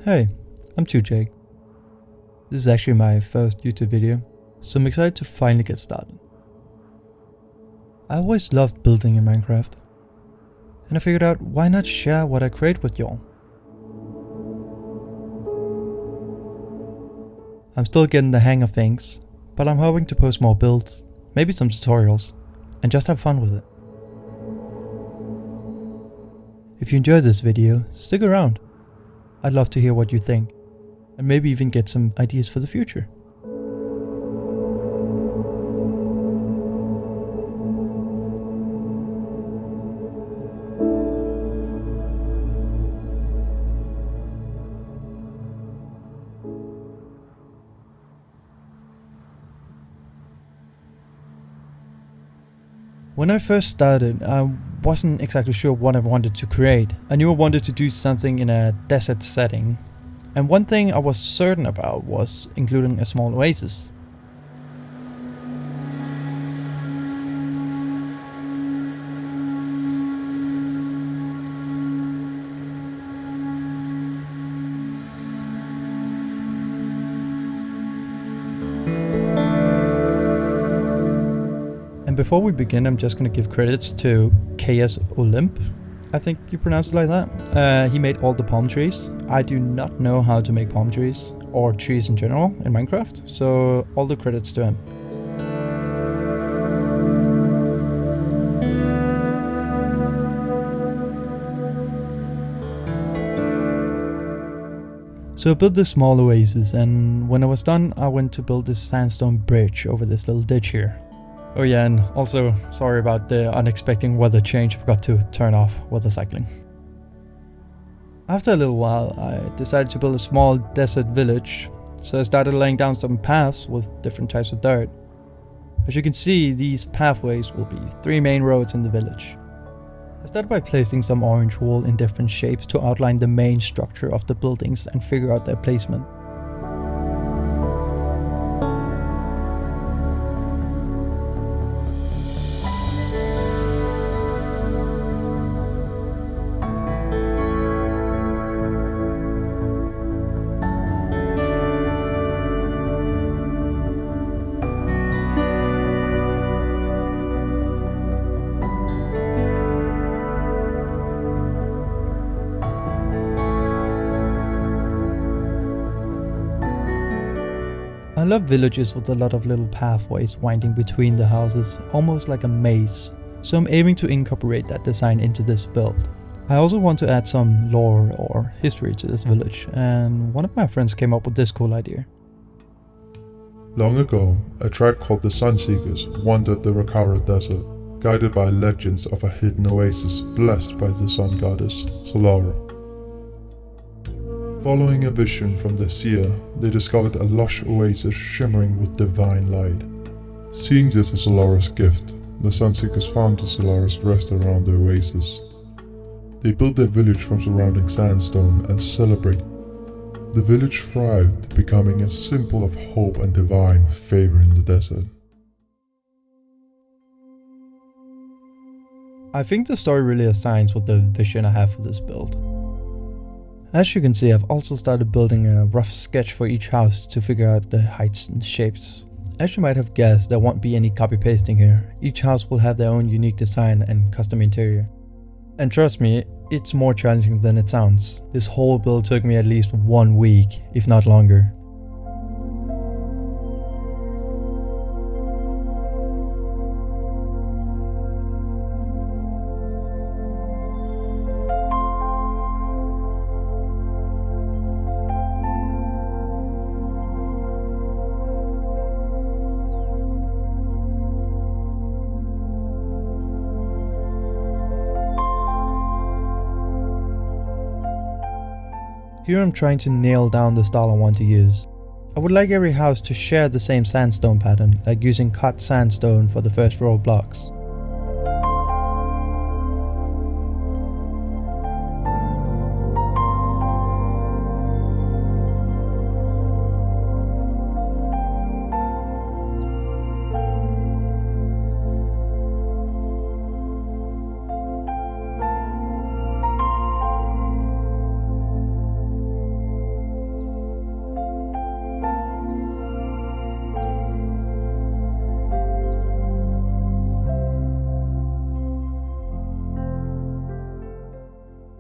Hey, I'm 2Jake. This is actually my first YouTube video, so I'm excited to finally get started. I always loved building in Minecraft, and I figured out why not share what I create with y'all. I'm still getting the hang of things, but I'm hoping to post more builds, maybe some tutorials, and just have fun with it. If you enjoyed this video, stick around. I'd love to hear what you think, and maybe even get some ideas for the future. When I first started, I wasn't exactly sure what I wanted to create. I knew I wanted to do something in a desert setting, and one thing I was certain about was including a small oasis. Before we begin, I'm just gonna give credits to ChaosOlymp. I think you pronounce it like that. He made all the palm trees. I do not know how to make palm trees, or trees in general, in Minecraft, so all the credits to him. So I built this small oasis, and when I was done, I went to build this sandstone bridge over this little ditch here. Oh yeah, and also sorry about the unexpected weather change. I forgot to turn off weather cycling. After a little while, I decided to build a small desert village, so I started laying down some paths with different types of dirt. As you can see, these pathways will be 3 main roads in the village. I started by placing some orange wool in different shapes to outline the main structure of the buildings and figure out their placement. I love villages with a lot of little pathways winding between the houses, almost like a maze, so I'm aiming to incorporate that design into this build. I also want to add some lore or history to this village, and one of my friends came up with this cool idea. Long ago, a tribe called the Sunseekers wandered the Rakara desert, guided by legends of a hidden oasis blessed by the sun goddess, Solara. Following a vision from the seer, they discovered a lush oasis shimmering with divine light. Seeing this as Solara's gift, the Sunseekers founded Solara's rest around the oasis. They built their village from surrounding sandstone and celebrated. The village thrived, becoming a symbol of hope and divine favor in the desert. I think the story really aligns with the vision I have for this build. As you can see, I've also started building a rough sketch for each house to figure out the heights and shapes. As you might have guessed, there won't be any copy pasting here. Each house will have their own unique design and custom interior. And trust me, it's more challenging than it sounds. This whole build took me at least 1 week, if not longer. Here I'm trying to nail down the style I want to use. I would like every house to share the same sandstone pattern, like using cut sandstone for the first row of blocks.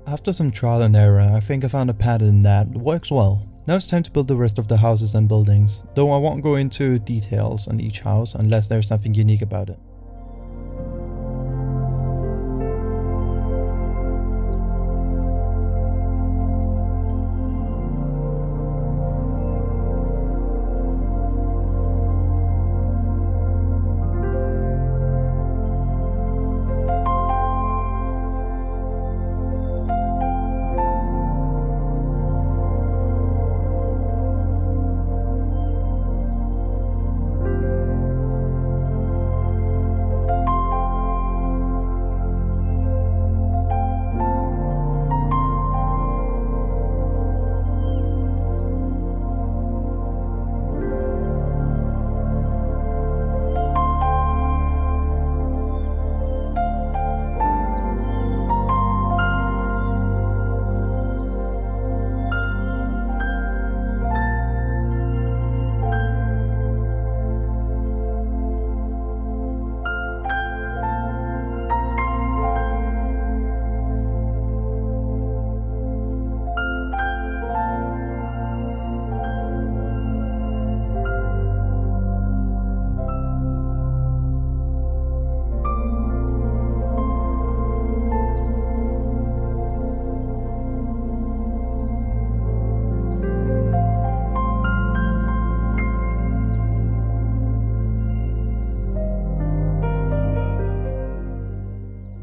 After some trial and error, I think I found a pattern that works well. Now it's time to build the rest of the houses and buildings, though I won't go into details on each house unless there's something unique about it.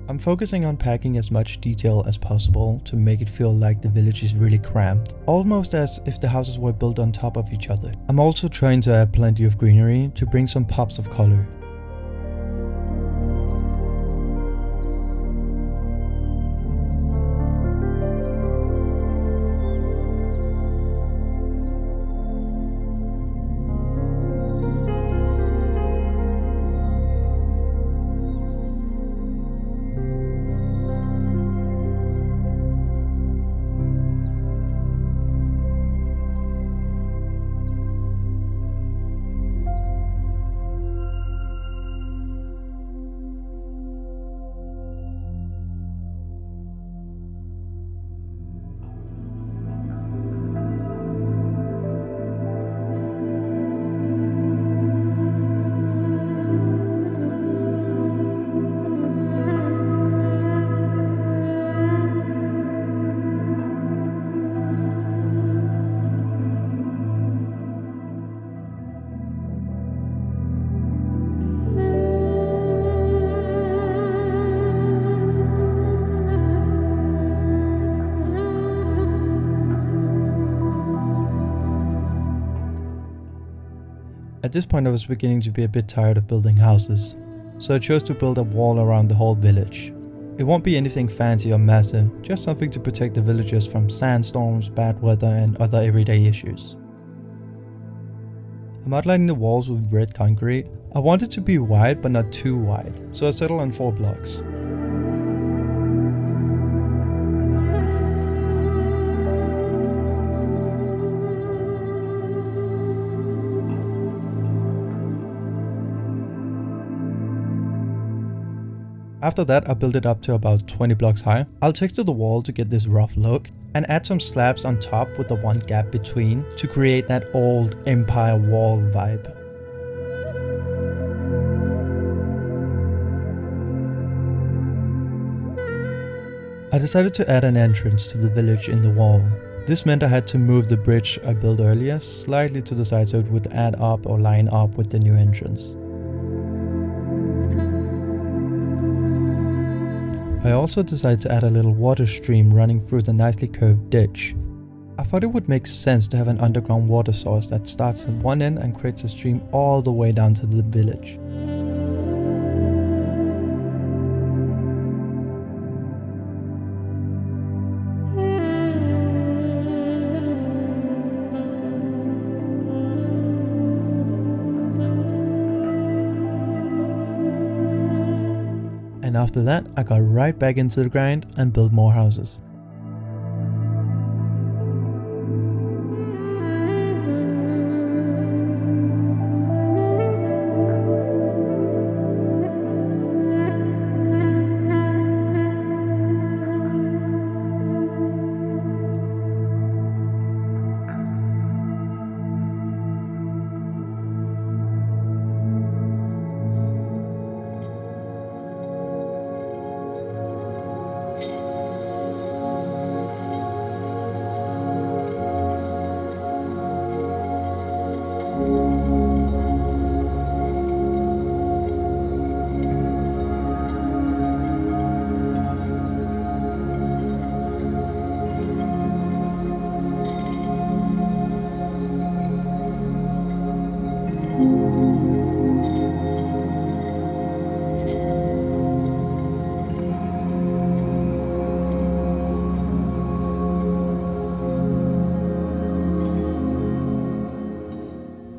I'm focusing on packing as much detail as possible to make it feel like the village is really cramped, almost as if the houses were built on top of each other. I'm also trying to add plenty of greenery to bring some pops of color. At this point I was beginning to be a bit tired of building houses, so I chose to build a wall around the whole village. It won't be anything fancy or massive, just something to protect the villagers from sandstorms, bad weather and other everyday issues. I'm outlining the walls with red concrete. I want it to be wide but not too wide, so I settled on 4 blocks. After that I built it up to about 20 blocks high. I'll texture the wall to get this rough look and add some slabs on top with the one gap between to create that old empire wall vibe. I decided to add an entrance to the village in the wall. This meant I had to move the bridge I built earlier slightly to the side so it would add up or line up with the new entrance. I also decided to add a little water stream running through the nicely curved ditch. I thought it would make sense to have an underground water source that starts at one end and creates a stream all the way down to the village. And after that, I got right back into the grind and built more houses.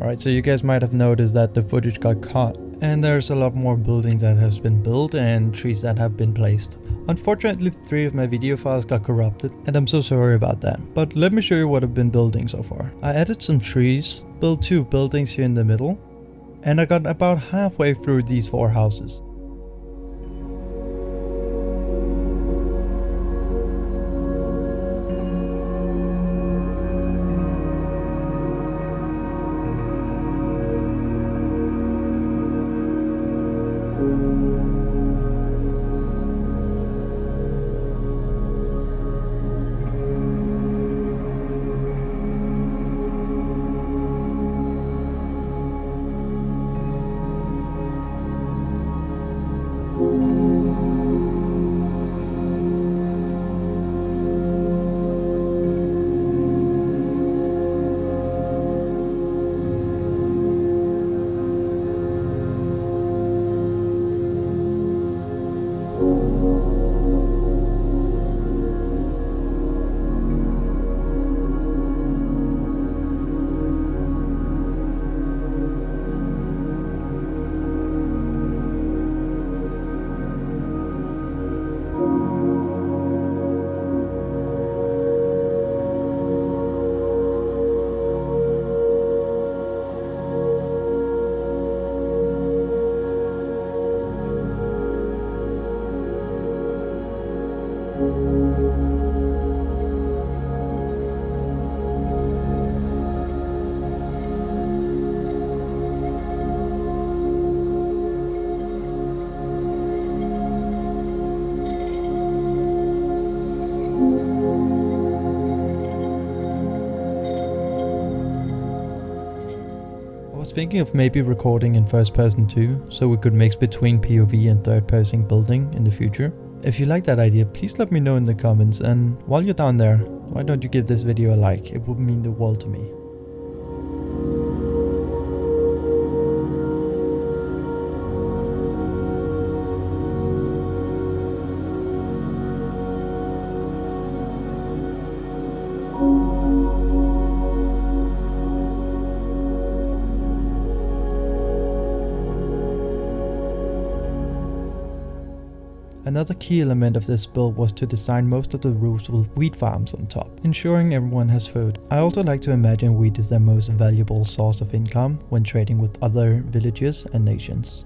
Alright, so you guys might have noticed that the footage got cut, and there's a lot more buildings that has been built and trees that have been placed. Unfortunately, 3 of my video files got corrupted, and I'm so sorry about that. But let me show you what I've been building so far. I added some trees, built 2 buildings here in the middle, and I got about halfway through these 4 houses. I was thinking of maybe recording in first person too, so we could mix between POV and third person building in the future. If you like that idea, please let me know in the comments, and while you're down there, why don't you give this video a like? It would mean the world to me. Another key element of this build was to design most of the roofs with wheat farms on top, ensuring everyone has food. I also like to imagine wheat is their most valuable source of income when trading with other villages and nations.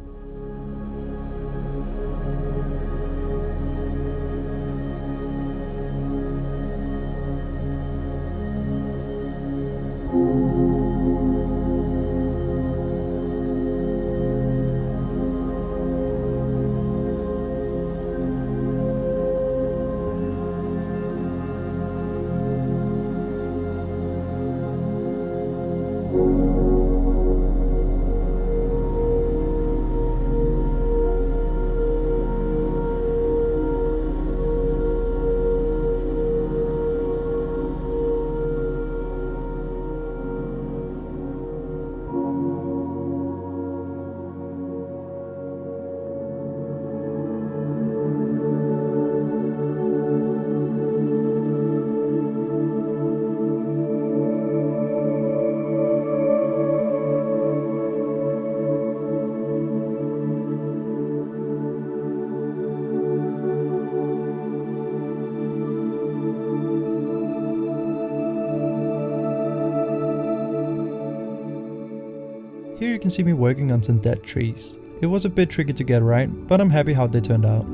Here you can see me working on some dead trees. It was a bit tricky to get right, but I'm happy how they turned out.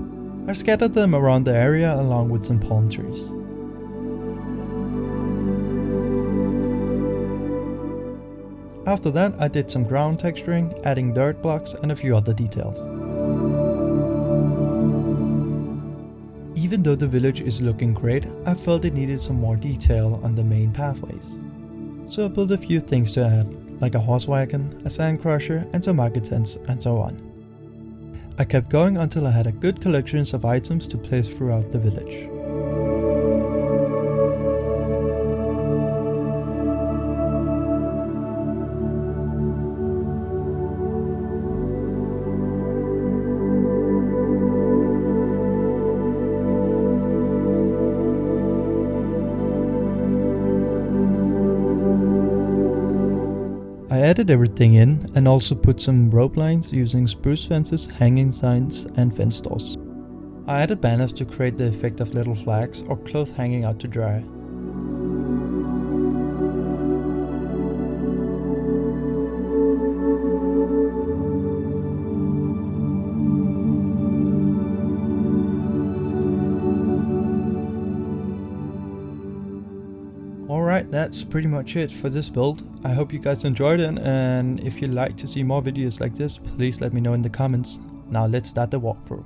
I scattered them around the area along with some palm trees. After that, I did some ground texturing, adding dirt blocks and a few other details. Even though the village is looking great, I felt it needed some more detail on the main pathways. So I built a few things to add, like a horse wagon, a sand crusher, and some market tents, and so on. I kept going until I had a good collection of items to place throughout the village. I added everything in and also put some rope lines using spruce fences, hanging signs and fence doors. I added banners to create the effect of little flags or clothes hanging out to dry. Alright, that's pretty much it for this build. I hope you guys enjoyed it, and if you'd like to see more videos like this, please let me know in the comments. Now let's start the walkthrough.